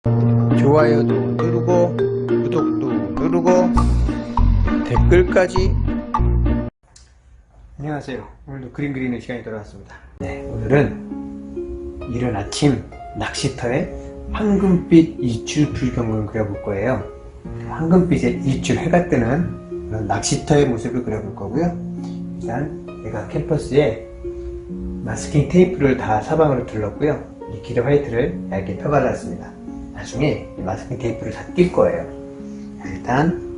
좋아요도 누르고 구독도 누르고 댓글까지. 안녕하세요. 오늘도 그림 그리는 시간이 돌아왔습니다. 네, 오늘은 이른 아침 낚시터에 황금빛 일출 불경을 그려볼 거예요. 황금빛의 일출, 해가 뜨는 그런 낚시터의 모습을 그려볼 거고요. 일단 내가 캔버스에 마스킹 테이프를 다 사방으로 둘렀고요. 이 기름 화이트를 얇게 펴발랐습니다. 나중에 이 마스킹 테이프를 다 낄 거예요. 일단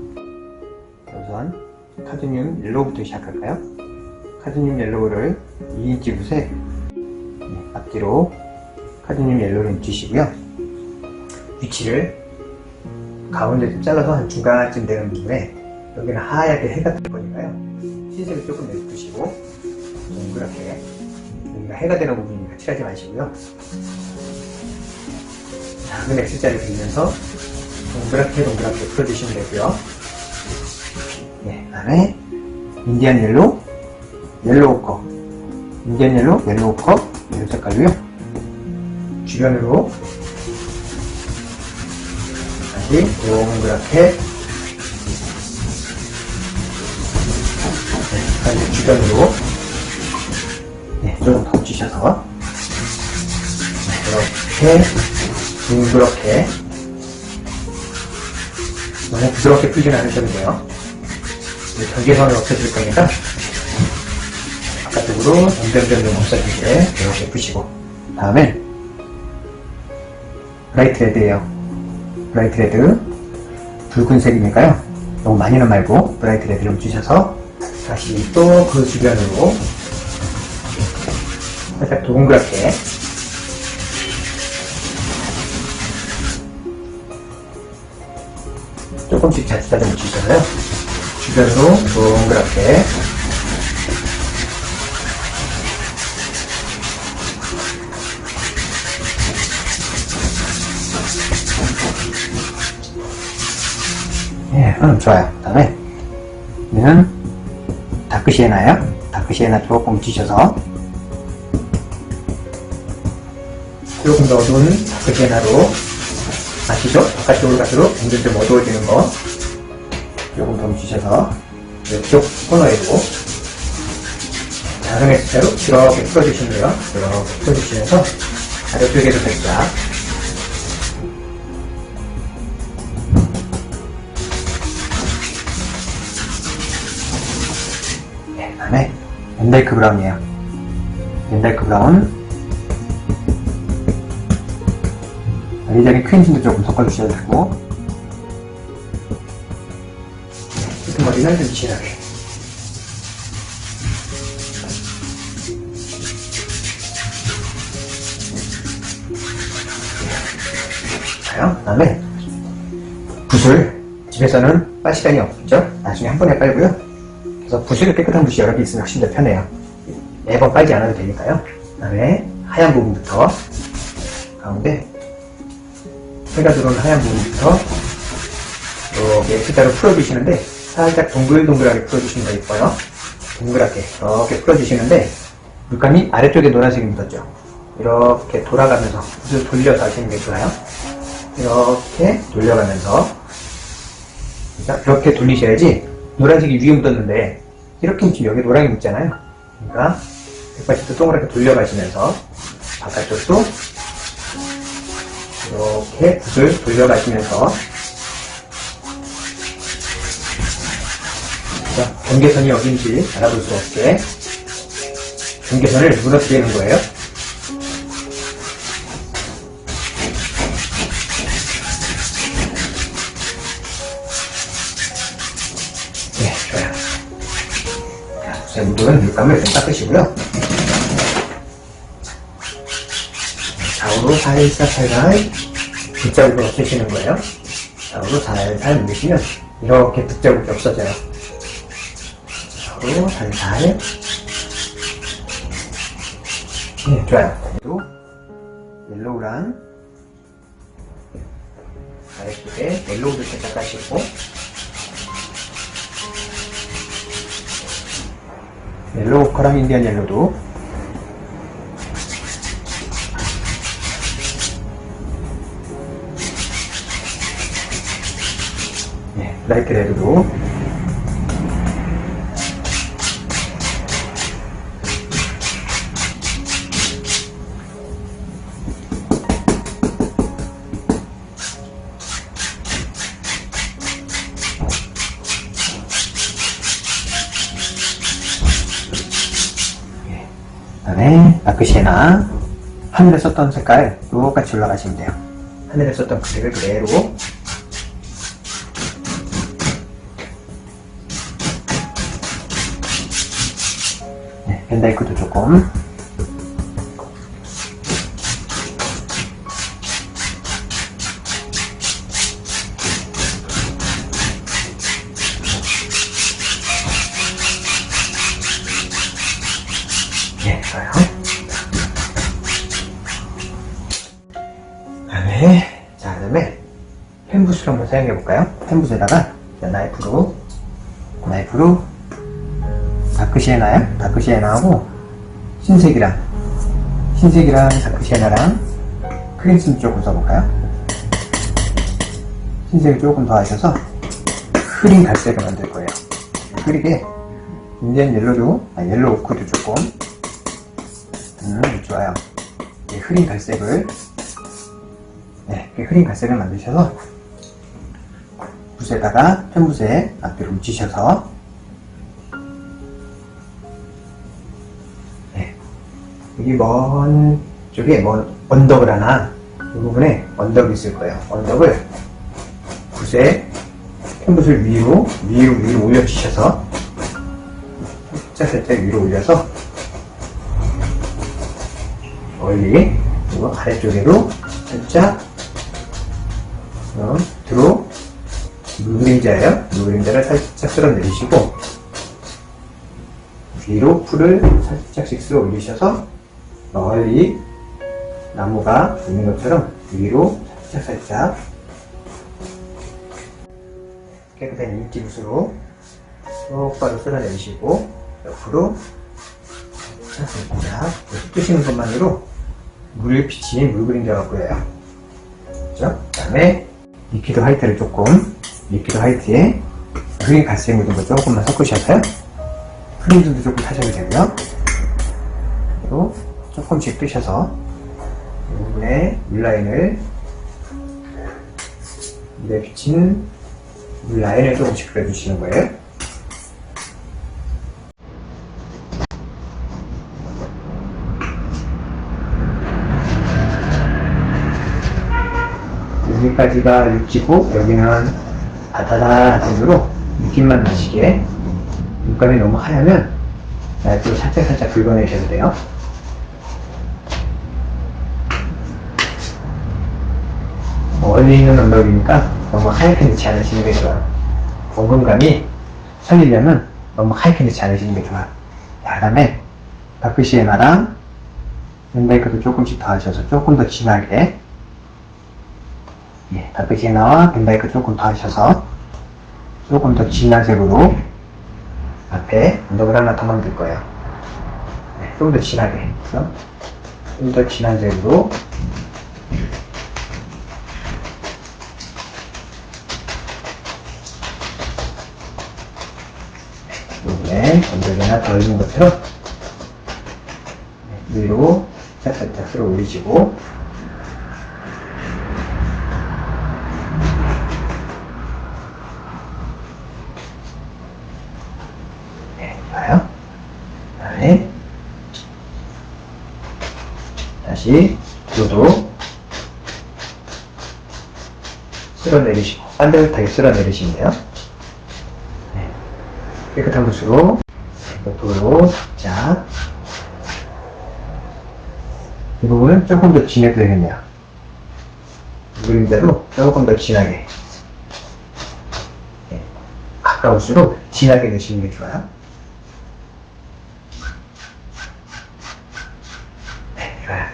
우선 카드뮴 옐로우부터 시작할까요? 카드뮴 옐로우를 2인치 붓에 앞뒤로 카드뮴 옐로우를 묻히시고요. 위치를 가운데 좀 잘라서 한 중간쯤 되는 부분에, 여기는 하얗게 해가 뜰 거니까요, 흰색을 조금 내두시고 동그랗게, 여기가 해가 되는 부분이니까 칠하지 마시고요. 작은 X자를 그리면서 동그랗게 풀어주시면 되고요. 네, 그다음에 인디안 옐로우, 옐로우 컵, 인디안 옐로우, 옐로우 컵, 이런 색깔로요. 주변으로 다시 동그랗게, 다시 주변으로 조금 더 붙이셔서 이렇게 둥그렇게, 너무 부드럽게 풀지는 않으셔도 돼요. 경계선을 없애줄 거니까 바깥쪽으로 점점점 없어지게 이렇게 푸시고, 다음에 브라이트 레드예요. 브라이트 레드, 붉은색이니까요, 너무 많이는 말고 브라이트 레드를 묻히셔서 다시 또 그 주변으로 살짝 동그랗게, 조금씩 자칫하게 묻히셔서요, 주변으로 동그랗게 좋아요. 그 다음에 얘는 다크 시에나예요. 다크 시에나 조금 묻히셔서 조금 더 어두운 다크 시에나로, 아시죠? 바깥쪽으로 갈수록 점점 좀 어두워지는 거 조금 더 묻히셔서 이쪽 코너에도 작은 X자로 이렇게 풀어주시면요, 이렇게 풀어주시면서 아래쪽에도 살짝, 그 다음에 벤달크 브라운이에요. 벤달크 브라운, 여기저기 크림틴도 조금 섞어주셔도 되고, 끄트머리는 좀 진하게. 그 다음에 붓을, 집에서는 빨 시간이 없죠? 나중에 한 번에 빨고요. 그래서 붓을, 깨끗한 붓이 여러 개 있으면 훨씬 더 편해요. 매번 빨지 않아도 되니까요. 그 다음에 하얀 부분부터, 가운데 해가 들어오는 하얀 부분부터 이렇게 X자로 풀어주시는데, 살짝 동글동글하게 풀어주시면 더 예뻐요. 동그랗게 이렇게 풀어주시는데, 물감이 아래쪽에 노란색이 묻었죠? 이렇게 돌아가면서 붓을 돌려서 하시는 게 좋아요. 이렇게 돌려가면서, 이렇게 돌리셔야지 노란색이 위에 묻었는데 이렇게 묻히면 여기 노랑이 묻잖아요. 그러니까 180도 동그랗게 돌려가시면서 바깥쪽도 이렇게 붓을 돌려가시면서, 경계선이 어딘지 알아볼 수 없게 경계선을 무너뜨리는 거예요. 네, 좋아요. 자, 묻은 물감을 좀 닦으시고요. 좌우로 살살 붓자국을 없애시는 거예요. 좌우로 살살 누르시면 이렇게 붓자국이 없어져요. 좌우로 살살. 네, 좋아요. 또 옐로우랑 아래쪽에 옐로우도 살짝 까시고, 옐로우 커랑 인디안 옐로우도 네, 라이트 레드로. 그 다음에 다크 시에나, 하늘에 썼던 색깔 똑같이 올라가시면 돼요. 하늘에 썼던 그 색을 그대로. 네, 벤다이크도 조금. 네, 좋아요. 자, 그다음에 펜붓을 한번 사용해 볼까요? 펜붓에다가 나이프로 다크 시에나하고 흰색이랑 다크 시에나랑 크림슨 조금 써볼까요? 흰색을 조금 더 하셔서 흐린 갈색을 만들 거예요. 흐리게 인디언 옐로우 오크도 조금. 좋아요. 흐린 갈색을 만드셔서 붓에다가 펜붓에 앞뒤로 묻히셔서 여기 먼 쪽에 언덕을 하나, 이 부분에 언덕이 있을 거예요. 언덕을 펜붓을 위로 올려주셔서 살짝 위로 올려서 멀리, 그리고 아래쪽에도 살짝 밑으로 물그림자를 살짝 쓸어내리시고 위로 풀을 살짝씩 쓸어 올리셔서 멀리 나무가 있는 것처럼 위로 살짝 깨끗한 인기붓으로 똑바로 쓸어내리시고 옆으로 살짝 뜨시는 것만으로 물을 비친 물그림자가 보여요. 그렇죠? 그 다음에 리퀴드 화이트를 리퀴드 화이트에 흐린 갈색 묻은 거 조금만 섞으셔서요. 크림슨도 조금 타셔도 되고요. 그리고 조금씩 뜨셔서 이 부분에 물라인을, 물에 비친 물라인을 조금씩 그려주시는 거예요. 여기까지가 육지고 여기는 바다다색으로 느낌만 나시게. 물감이 너무 하얗면 얇게 살짝 긁어내셔도 돼요. 멀리 있는 언덕이니까 너무 하얗게 넣지 않으시는 게 좋아요. 몽금감이 살리려면 너무 하얗게 넣지 않으시는 게 좋아요. 그 다음에 다크 시에나랑 벤다이크도 조금씩 더 하셔서 조금 더 진하게, 다크 시에나와 벤다이크 조금 더 하셔서 조금 더 진한 색으로 앞에 언덕을 하나 더 만들 거예요. 좀 더 진하게, 좀 더 진한 색으로 부분에 언덕이 하나 더 있는 것처럼 위로 살짝 쓸어 올리시고 좋아요. 그 다음에 다시 뒤로도 쓸어내리시고 반듯하게 쓸어내리시면 돼요. 깨끗한 붓으로 옆으로 살짝, 이 부분은 조금 더 진해도 되겠네요. 그림대로 조금 더 진하게, 가까울수록 진하게 내시는 게 좋아요. 좋아요.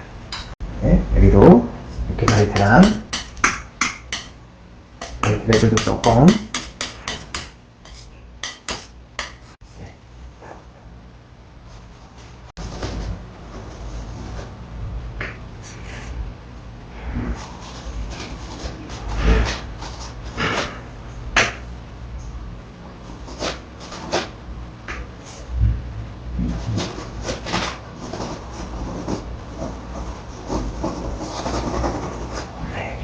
여기도 이렇게 화이트랑 레드도 조금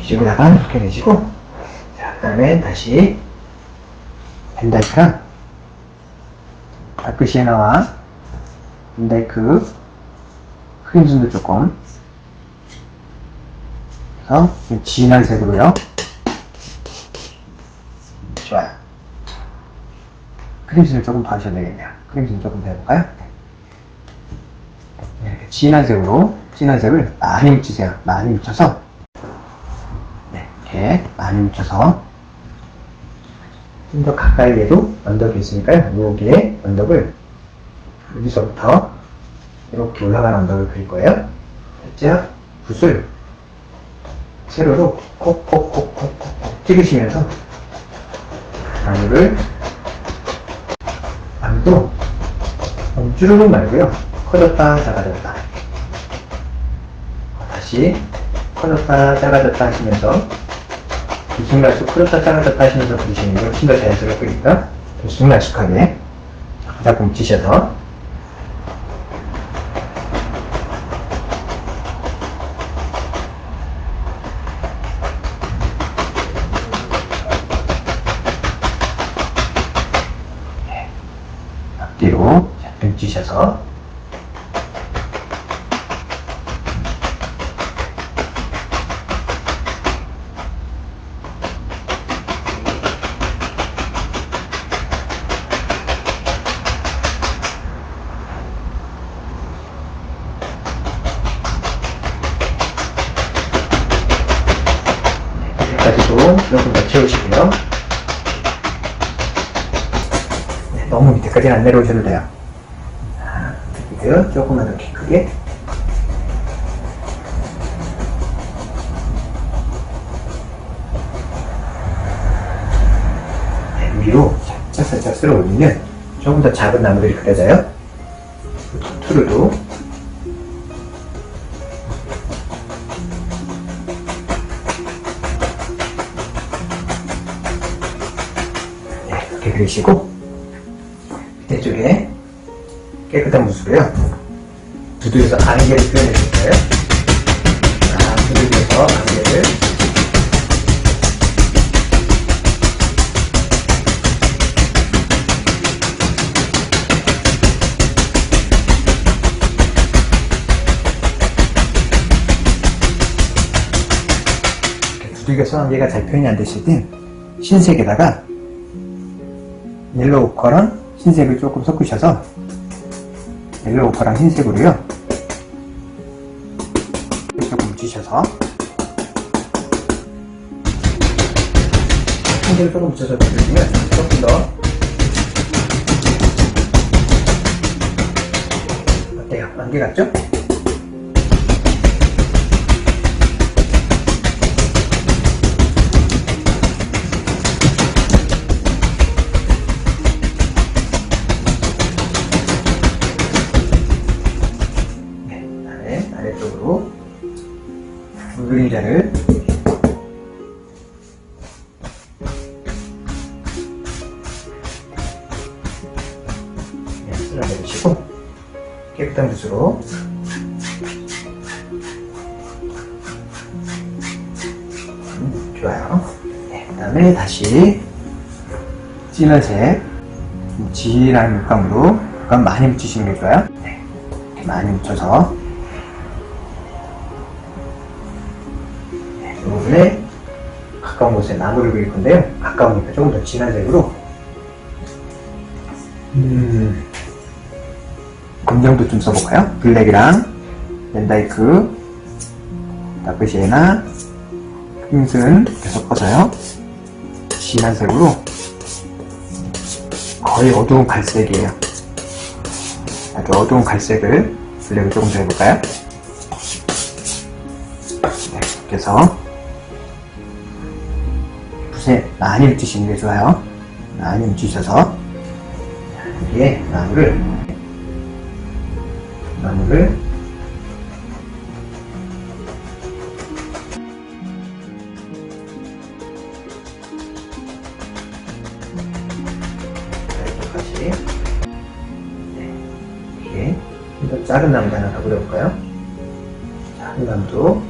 이쪽에다가 이렇게 내시고, 자, 그 다음에 다시 벤다이크랑 다크 시에나와 벤다이크 크림슨도 조금, 그래서 진한 색으로요. 좋아요. 크림슨을 조금 더 하셔야 되겠네요. 크림슨 조금 더 해볼까요? 이렇게 진한 색으로, 진한 색을 많이 묻히세요. 많이 묻혀서, 네, 이렇게 많이 묻혀서, 좀 더 가까이에도 언덕이 있으니까요. 여기에 언덕을, 여기서부터 이렇게 올라가는 언덕을 그릴 거예요. 살짝 붓을 세로로 콕콕콕콕콕 찍으시면서 나무를, 나무도 너무 쭈르륵 말고요. 커졌다 작아졌다, 다시 커졌다 작아졌다 하시면서 들쑥날쑥 커졌다 작아졌다 하시면서 그리시는 게 훨씬 더 자연스럽으니까 들쑥날쑥하게 자꾸 묻히셔서 앞뒤로 자꾸 묻히셔서 여기까지도 조금 더 채우시고요. 네, 너무 밑에까지는 안 내려오셔도 돼요. 조금만 더 크게. 네, 위로 살짝 쓸어 올리면 조금 더 작은 나무들이 그려져요. 투르도 네, 이렇게 그리시고, 밑에 쪽에 깨끗한 붓으로요, 두들겨서 안개를 표현해 줄 거예요. 자, 두들겨서 안개를. 이렇게 두들겨서 안개가 잘 표현이 안 되실 땐 흰색에다가 옐로우 오커랑 흰색을 조금 섞으셔서, 옐로우 오커랑 흰색으로요 조금 묻히셔서, 흰색을 조금 묻혀서 그려주면 조금 더, 어때요? 안개 같죠? 아래쪽으로 그림자를 쓸어내주시고, 깨끗한 붓으로 좋아요. 네, 그 다음에 다시 진한 색, 진한 물감으로 물감 많이 묻히시는 게 좋아요. 네, 이렇게 많이 묻혀서 이 부분에 가까운 곳에 나무를 그릴 건데요. 가까우니까 조금 더 진한 색으로 검정도 좀 써볼까요? 블랙이랑 벤다이크, 다크 시에나, 크림슨 이렇게 섞어서요. 진한 색으로 거의 어두운 갈색이에요. 아주 어두운 갈색을 블랙을 조금 더 해볼까요? 네, 이렇게 해서 붓에 많이 묻히시는 게 좋아요. 많이 묻히셔서 여기에 나무를 다시 이렇게 좀 더 작은 나무 하나 더 그려볼까요? 작은 나무도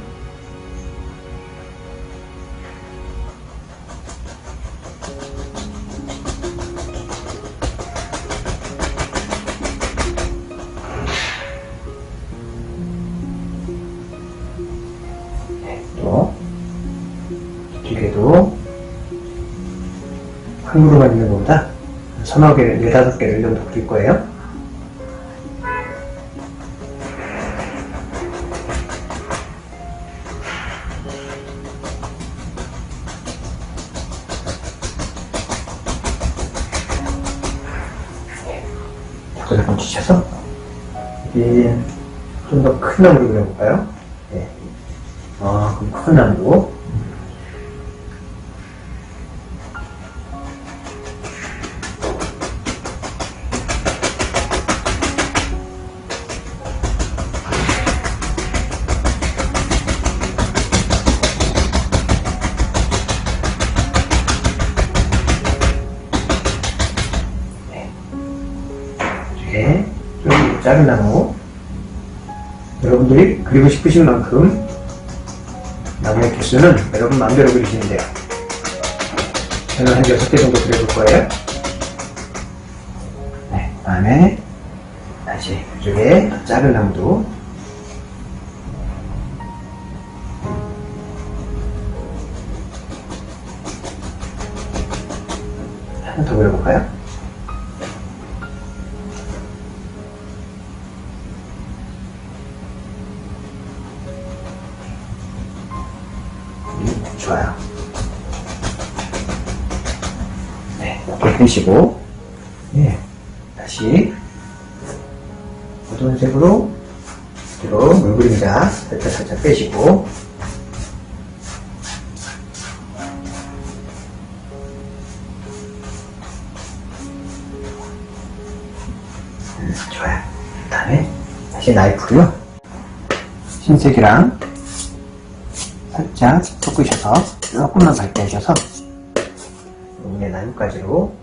뒤에도 흙으로만 있는 것보다 서너 개를, 4-5개를 정도 그릴 거예요. 조금 주셔서 여기 좀 더 큰 나무를 그려볼까요? 네. 그럼 큰 나무. 네. 좀 작은 나무. 여러분들이 그리고 싶으신 만큼 나무의 개수는 여러분 마음대로 그리시면 돼요. 저는 한 6개 정도 그려볼 거예요. 네, 그 다음에 다시 이쪽에 작은 나무도 하나 더 그려볼까요? 좋아요. 네, 이렇게 펴시고, 네, 다시 어두운 색으로 물 그림자 살짝 빼시고, 좋아요. 그 다음에 다시 나이프로요, 흰색이랑 살짝 섞으셔서 조금만 밝게 하셔서 여기에 나뭇가지로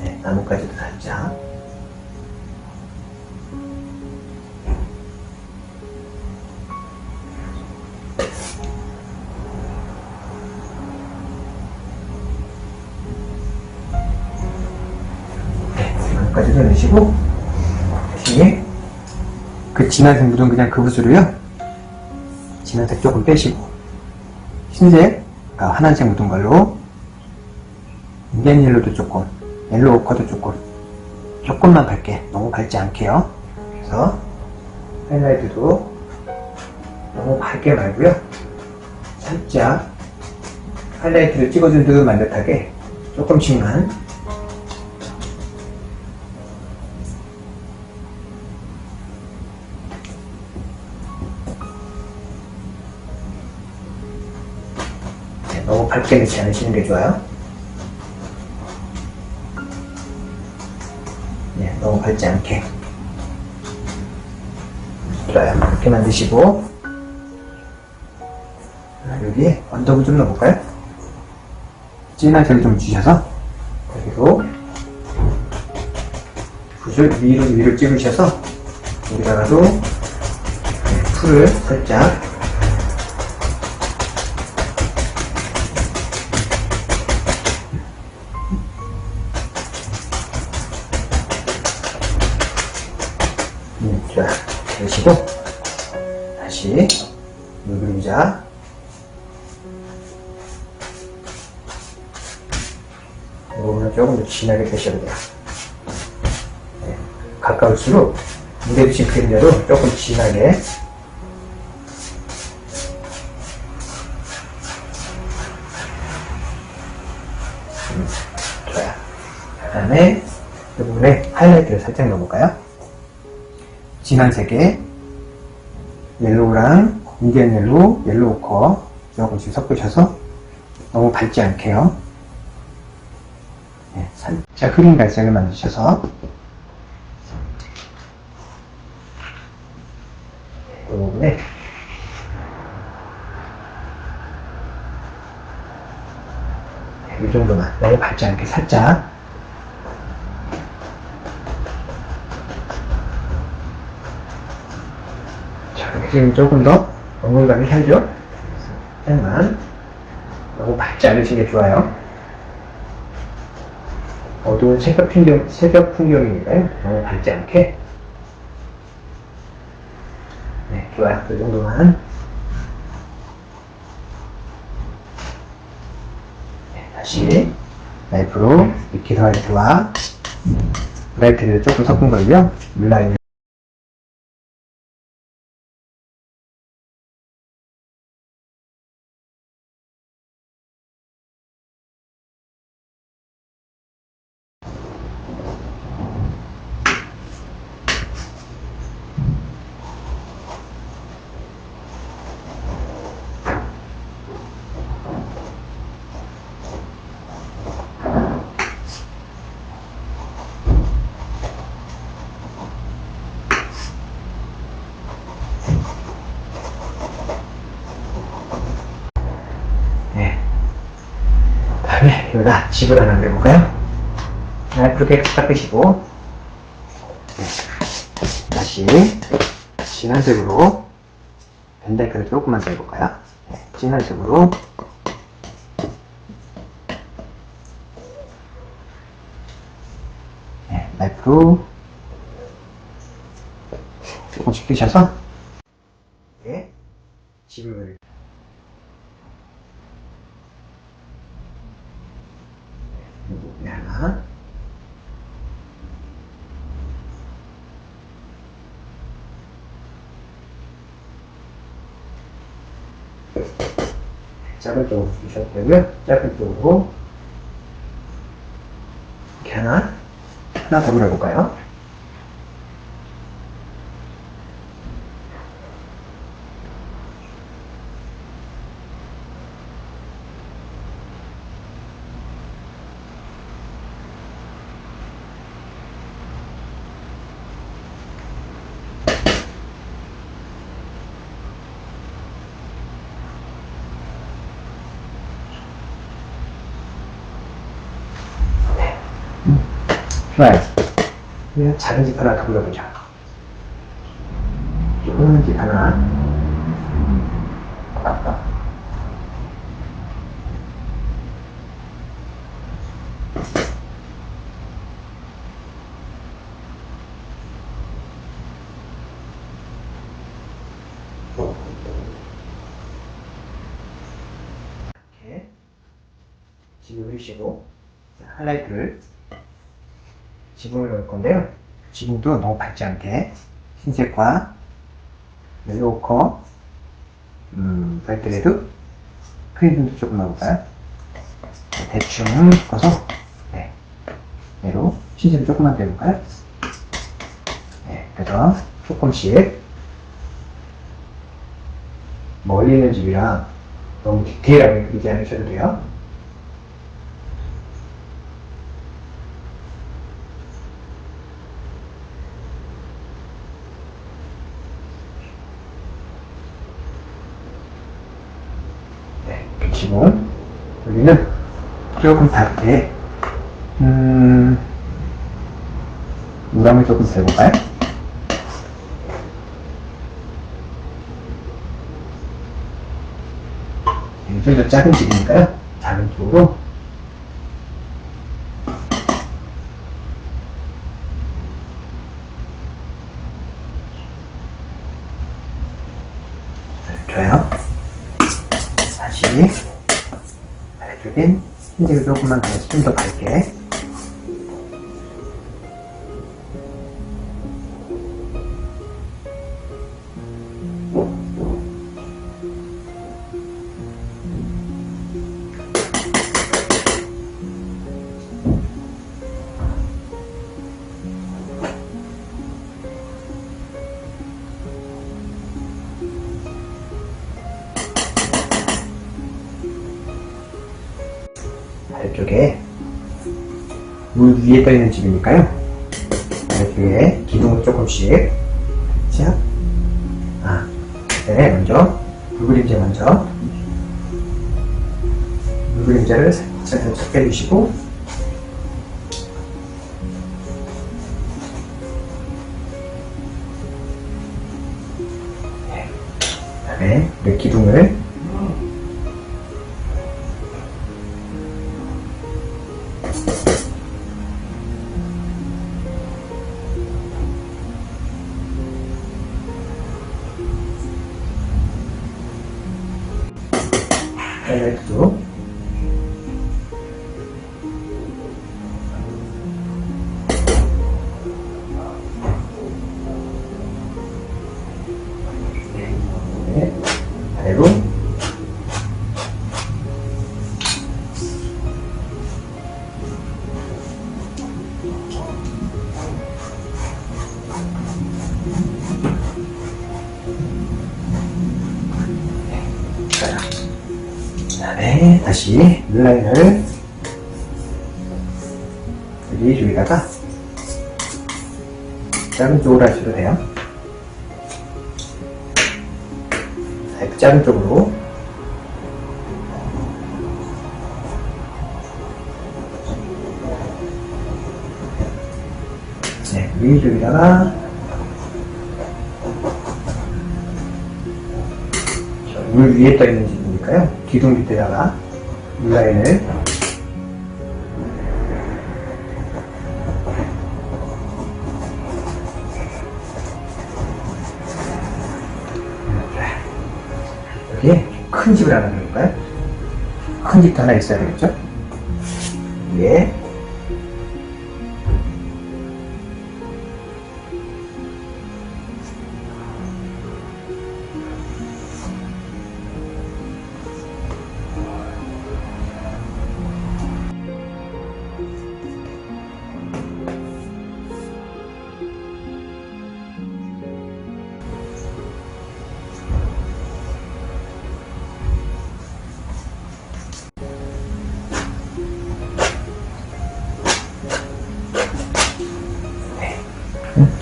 네, 나뭇가지도 살짝 까지 넣으시고, 다시 그 진한색 묻은 그냥 그 붓으로요, 진한색 조금 빼시고, 흰색, 하얀색 묻은 걸로 인디안 옐로도 조금, 옐로우 오커도 조금만 밝게, 너무 밝지 않게요. 그래서 하이라이트도 너무 밝게 말고요, 살짝 하이라이트를 찍어준 듯만 듯하게 조금씩만. 너무 밝게 넣지 않으시는 게 좋아요. 네, 너무 밝지 않게. 좋아요. 그렇게 만드시고, 여기에 언더브 좀 넣어볼까요? 진하게 좀 주셔서, 여기도 붓을 위로 찍으셔서, 여기다가도 풀을 살짝 좋아요. 그러시고 다시 물 그림자 이거는 조금 더 진하게 빼셔도 돼요. 네. 가까울수록 무대 붙인 그림자도 조금 진하게 좋아요. 그 다음에 이 부분에 하이라이트를 살짝 넣어볼까요? 진한 색에 옐로우랑 인디안 옐로우, 옐로우 오커 조금씩 섞으셔서 너무 밝지 않게요. 네, 살짝 흐린 갈색을 만드셔서 이 부분에 이 정도만 너무 밝지 않게 살짝 지금 조금 더 엉덩이감이 살죠? 살짝만 너무 밝지 않으신 게 좋아요. 어두운 새벽 풍경이니까요. 너무 밝지 않게. 네, 좋아요. 그 정도만. 네, 다시 나이프로 리퀴드 화이트와 브라이트를 조금 섞은 걸요. 물라인을 다음에 여기다 집을 하나 그려볼까요? 나이프로 깨끗이 닦으시고 다시 진한 색으로 벤다이크를 조금만 더 해볼까요? 진한 색으로 나이프로 조금씩 뜨셔서 집을 하나 작은 쪽으로 주셔도 되고요. 작은 쪽으로 이렇게 하나 더 그려볼까요? 좋아요. 그냥 작은 집 하나 더 그려보자. 조그만 집 하나. 이렇게 지금 그리시고 하이라이트를 지붕을 넣을 건데요. 지붕도 너무 밝지 않게 흰색과 멜로우커, 브라이트레드, 크림도 조금 넣어볼까요? 대충 섞어서 얘로 흰색을 조금만 빼볼까요? 그래서 조금씩 멀리 있는 집이라 너무 디테일하게 그리지 않으셔도 돼요. 지금 여기는 조금 다르게 물감을 조금 대볼까요? 좀 더 작은 집이니까요. 작은 쪽으로 좋아요. 다시 아래쪽엔 흰색을 조금만 더 해서 좀 더 밝게 아래쪽에 물 위에 떠있는 집이니까요. 아래쪽에 기둥을 조금씩 자, 먼저 물그림자를 살짝 빼주시고 그다음에 그 기둥을 다음에 다시 물라인을 여기다가 작은 쪽으로 하셔도 돼요. 작은 쪽으로 위 쪽에다가 물 위에 떠있는 지니까요. 기둥 밑에다가 물라인을 여기 큰 집을 하나 넣을까요? 큰 집도 하나 있어야 되겠죠? 예.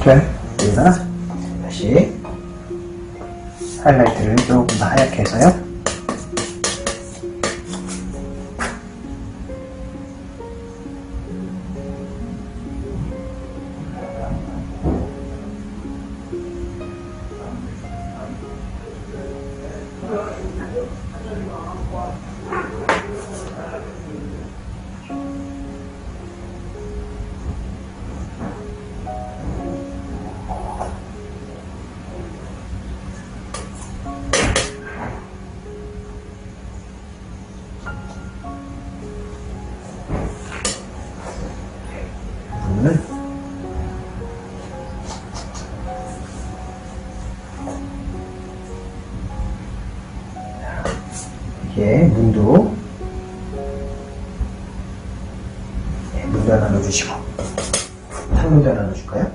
좋아요. 여기다가 다시 하이라이트를 조금 더 하얗게 해서요. 이렇게 문도 하나 넣어주시고 창문도 하나 넣어줄까요?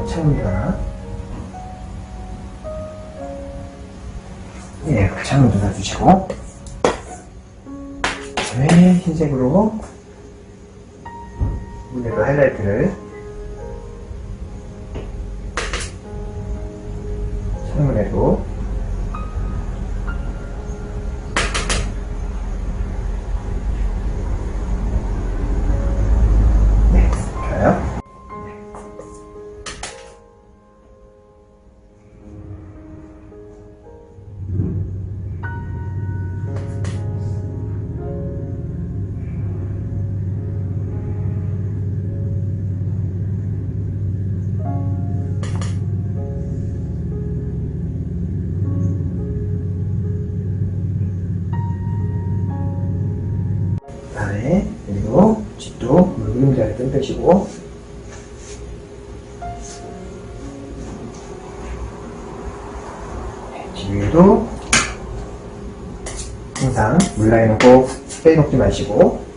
창문도 하나 창문도 넣어주시고 그 다음에 흰색으로 문에도 하이라이트를 창문에도 좋아요. 그리고 집도 물 그림자를 좀 빼시고 집 위에도 항상 물라인은 꼭 빼놓지 마시고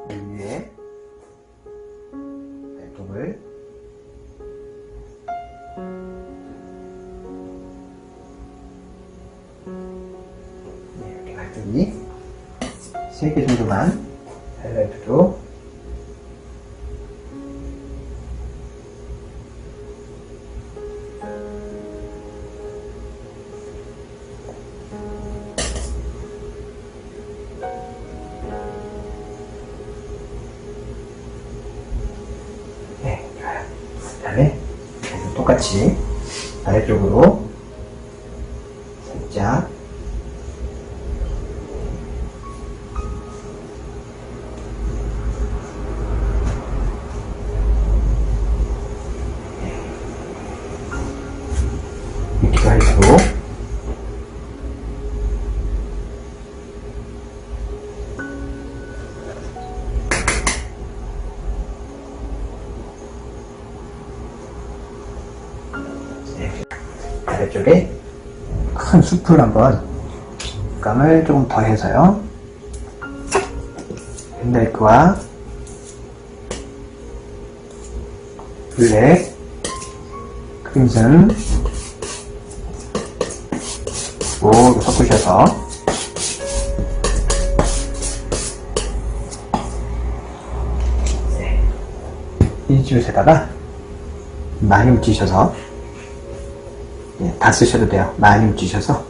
위에 발톱을 이렇게 발톱이 3개 정도만 하이라이트로 그 다음에 똑같이 아래쪽으로 살짝 이렇게 하시고 이쪽에 큰 숲을 한번 감을 조금 더 해서요. 펜다이크와 블랙, 크림슨 모두 섞으셔서 이 붓에다가 많이 묻히셔서 다 쓰셔도 돼요. 많이 묻히셔서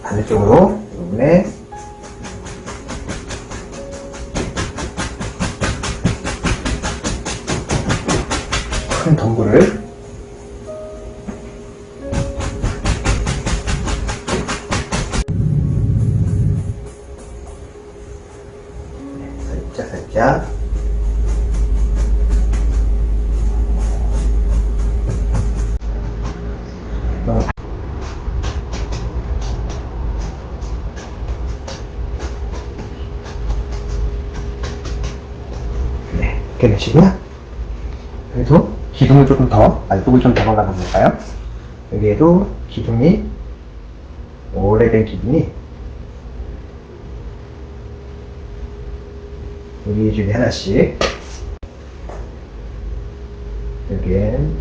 반대쪽으로 이 부분에 큰 덩굴을 살짝 이렇게 되시고요. 그래도 기둥을 조금 더, 알록을 좀 더 발라볼까요? 여기에도 기둥이, 오래된 기둥이 여기 중에 하나씩, 여기엔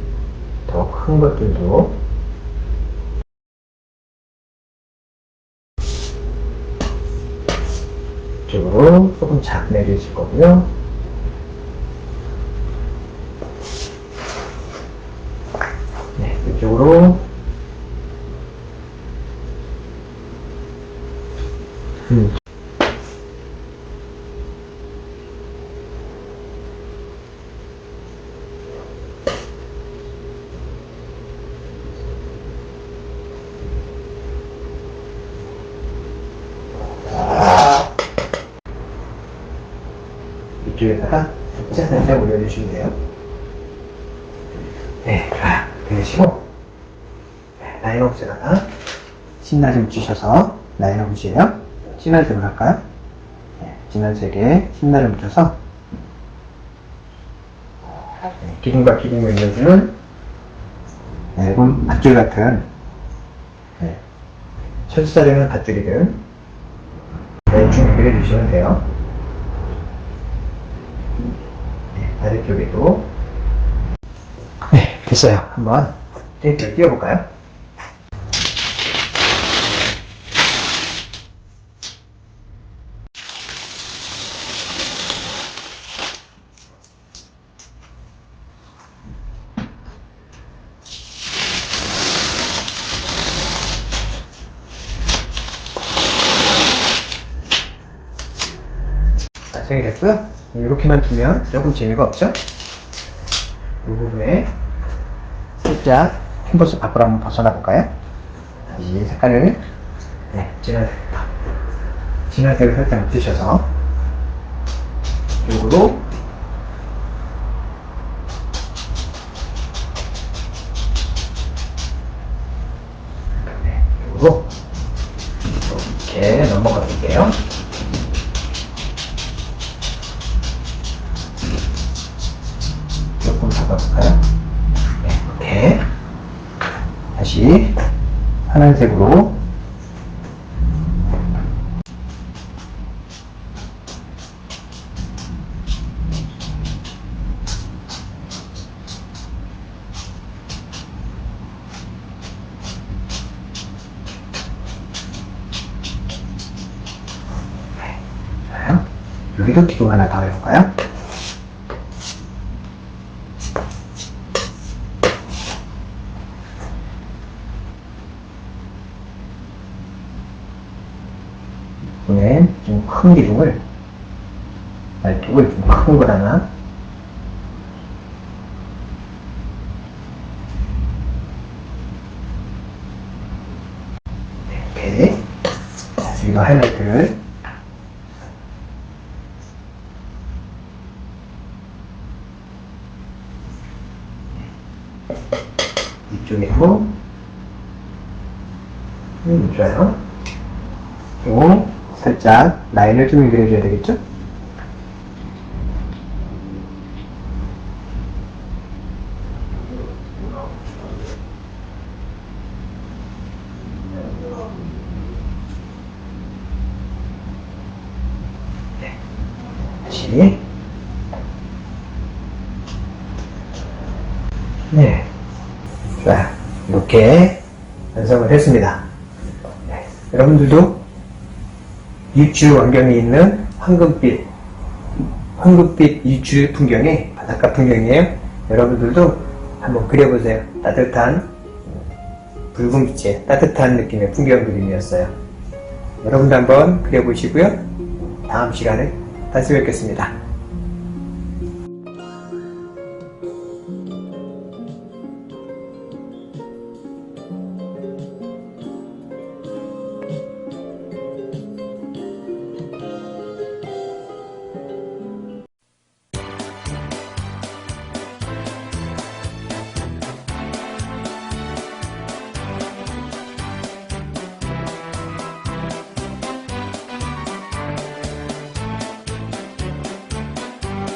더 큰 것들도 이쪽으로 조금 작 내려질 거고요. 네, 이쪽으로 이쪽에다가 살짝 올려주시면 돼요. 네, 좋아요. 그러시고 라인업에다가 진한 좀 주셔서 라인업이에요. 진한 색으로 할까요? 네, 진한 색에 신나를 묻혀서 기둥과 기둥을 이어주는 얇은 밧줄 같은 철사되는 밧줄이든 대충 그려주시면 돼요. 아래쪽에도 네, 됐어요. 한번 테이프를 띄워볼까요? 완성이 됐고요. 이렇게만 두면 조금 재미가 없죠? 이 부분에 살짝 캔버스 밖으로 한번 벗어나 볼까요? 이 색깔을 진한 색을 살짝 묻히셔서 이쪽으로 이렇게 넘어가 볼게요. 조금 잡아볼까요? 네, 이렇게 다시 파란색으로 여기도 기둥 하나 더 해볼까요? 이번엔 좀 큰 기둥을, 말뚝을 좀 큰 걸 하나 이렇게 이거 하이라이트를 이쪽에도 좋아요. 그리고 살짝 라인을 좀 그려줘야 되겠죠? 다시. 네. 자, 이렇게 완성을 했습니다. 네. 여러분들도 일출 환경에 있는 황금빛 일출 풍경이 바닷가 풍경이에요. 여러분들도 한번 그려보세요. 따뜻한 붉은 빛의 따뜻한 느낌의 풍경 그림이었어요. 여러분도 한번 그려보시고요. 다음 시간에 다시 뵙겠습니다.